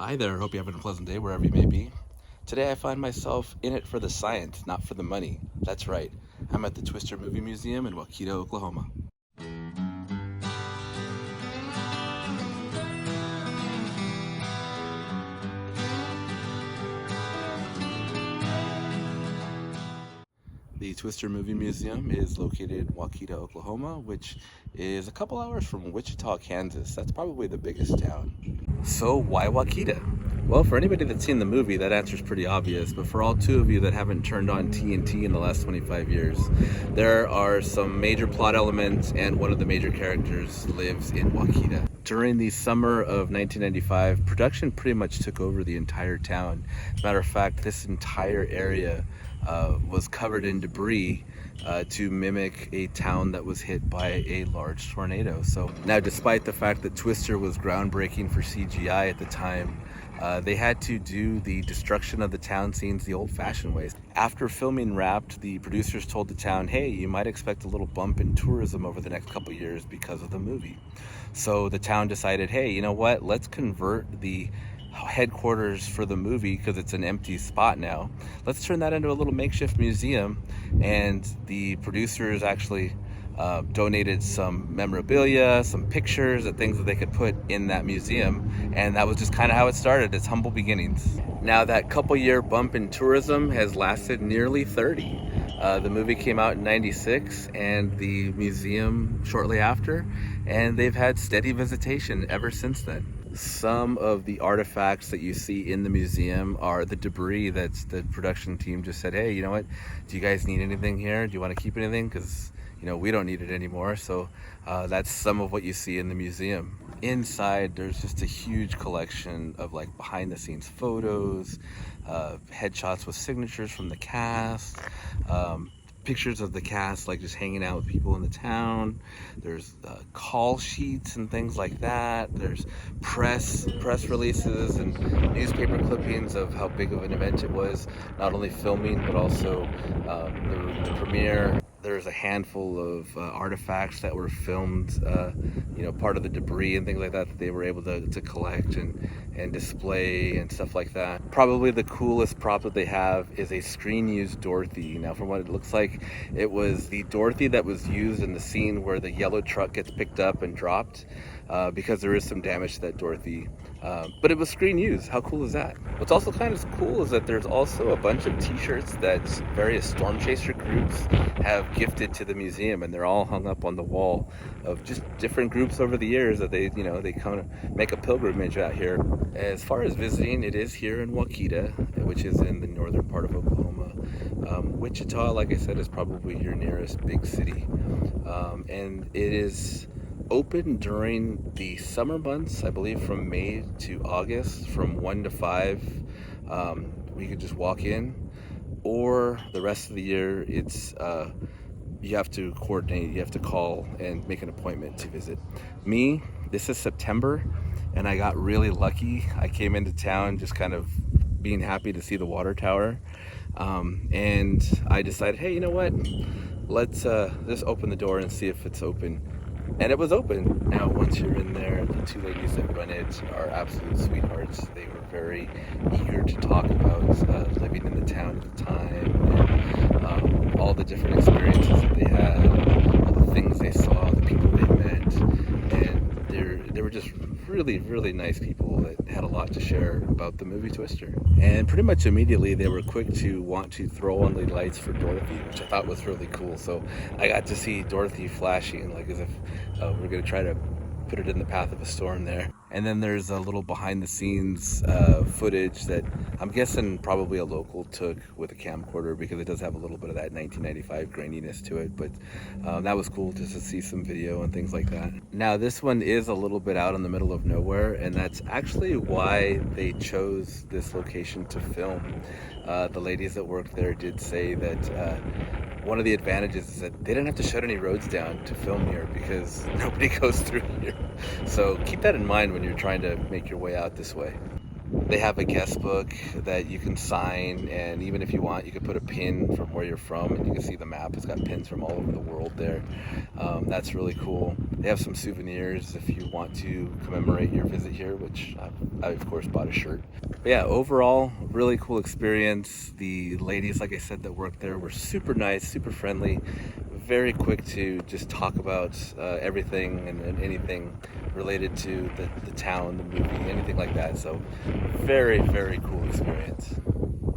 Hi there, hope you're having a pleasant day wherever you may be. Today I find myself in it for the science, not for the money. That's right, I'm at the Twister Movie Museum in Wakita, Oklahoma. The Twister Movie Museum is located in Wakita, Oklahoma, which is a couple hours from Wichita, Kansas. That's probably the biggest town. So why Wakita? Well, for anybody that's seen the movie, that answer's pretty obvious. But for all two of you that haven't turned on TNT in the last 25 years, there are some major plot elements, and one of the major characters lives in Wakita. During the summer of 1995, production pretty much took over the entire town. As a matter of fact, this entire area was covered in debris to mimic a town that was hit by a large tornado. So now, despite the fact that Twister was groundbreaking for CGI at the time, they had to do the destruction of the town scenes the old-fashioned ways. After filming wrapped, the producers told the town, hey, you might expect a little bump in tourism over the next couple years because of the movie. So the town decided, hey, you know what, let's convert the headquarters for the movie, because it's an empty spot now, let's turn that into a little makeshift museum. And the producers actually donated some memorabilia, some pictures, and things that they could put in that museum. And that was just kind of how it started, its humble beginnings. Now that couple year bump in tourism has lasted nearly 30. The movie came out in 96 and the museum shortly after, and they've had steady visitation ever since then. Some of the artifacts that you see in the museum are the debris that the production team just said, hey, you know what, do you guys need anything here? Do you want to keep anything? Because we don't need it anymore. So that's some of what you see in the museum. Inside, there's just a huge collection of like behind the scenes photos, headshots with signatures from the cast, pictures of the cast like just hanging out with people in the town. There's call sheets and things like that. There's press releases and newspaper clippings of how big of an event it was, not only filming but also the premiere. There's a handful of artifacts that were filmed, part of the debris and things like that they were able to collect and display and stuff like that. Probably the coolest prop that they have is a screen-used Dorothy. Now, from what it looks like, it was the Dorothy that was used in the scene where the yellow truck gets picked up and dropped, because there is some damage to that Dorothy. But it was screen used. How cool is that? What's also kind of cool is that there's also a bunch of t-shirts that various Storm Chaser groups have gifted to the museum, and they're all hung up on the wall of just different groups over the years that they kind of make a pilgrimage out here. As far as visiting, it is here in Wakita, which is in the northern part of Oklahoma. Wichita, like I said, is probably your nearest big city, and it is open during the summer months, I believe from May to August, from 1 to 5. We could just walk in, or the rest of the year it's you have to coordinate, you have to call and make an appointment to visit. Me, this is September, and I got really lucky. I came into town just kind of being happy to see the water tower, and I decided, hey, you know what, let's just open the door and see if it's open. And it was open. Now, once you're in there, the two ladies that run it are absolute sweethearts. They were very eager to talk about living in the town at the time, and all the different experiences that they had, all the things they saw, the people they met, and they were just really, really nice people that had a lot to share about the movie Twister. And pretty much immediately they were quick to want to throw on the lights for Dorothy, which I thought was really cool. So I got to see Dorothy flashing like as if we're going to try to put it in the path of a storm there. And then there's a little behind the scenes footage that I'm guessing probably a local took with a camcorder, because it does have a little bit of that 1995 graininess to it. But that was cool just to see some video and things like that. Now, this one is a little bit out in the middle of nowhere, and that's actually why they chose this location to film. The ladies that worked there did say that one of the advantages is that they didn't have to shut any roads down to film here, because nobody goes through here. So keep that in mind when you're trying to make your way out this way. They have a guest book that you can sign, and even if you want, you could put a pin from where you're from, and you can see the map. It's got pins from all over the world there. That's really cool. They have some souvenirs if you want to commemorate your visit here, which I of course bought a shirt. But yeah, overall, really cool experience. The ladies, like I said, that worked there were super nice, super friendly, very quick to just talk about everything and anything related to the town, the movie, anything like that. So very, very cool experience.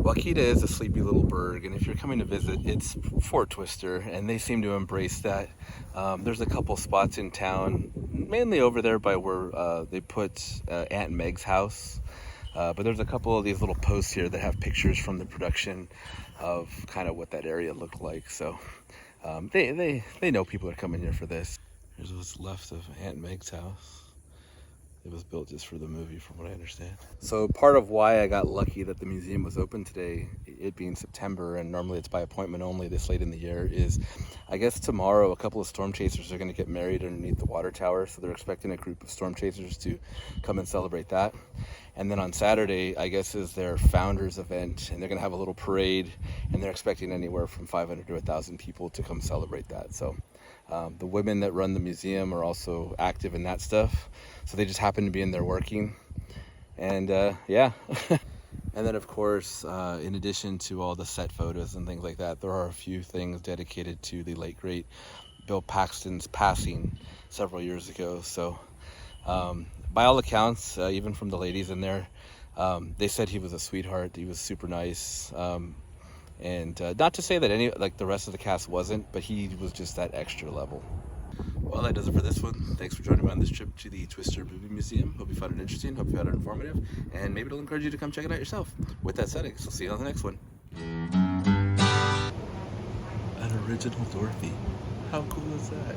Wakita is a sleepy little burg, and if you're coming to visit, it's Fort Twister, and they seem to embrace that. There's a couple spots in town, mainly over there by where they put Aunt Meg's house. But there's a couple of these little posts here that have pictures from the production of kind of what that area looked like. So they know people are coming here for this. Here's what's left of Aunt Meg's house. It was built just for the movie, from what I understand. So part of why I got lucky that the museum was open today, it being September, and normally it's by appointment only this late in the year, is I guess tomorrow a couple of storm chasers are going to get married underneath the water tower. So they're expecting a group of storm chasers to come and celebrate that. And then on Saturday, I guess, is their founders event, and they're going to have a little parade, and they're expecting anywhere from 500 to 1,000 people to come celebrate that. So the women that run the museum are also active in that stuff. So they just happen to be in there working. And yeah. And then, of course, in addition to all the set photos and things like that, there are a few things dedicated to the late, great Bill Paxton's passing several years ago. So by all accounts, even from the ladies in there, they said he was a sweetheart. He was super nice. And not to say that any, like the rest of the cast wasn't, but he was just that extra level. Well, that does it for this one. Thanks for joining me on this trip to the Twister Movie Museum. Hope you found it interesting. Hope you found it informative. And maybe it'll encourage you to come check it out yourself. With that said, I'll see you on the next one. An original Dorothy. How cool is that?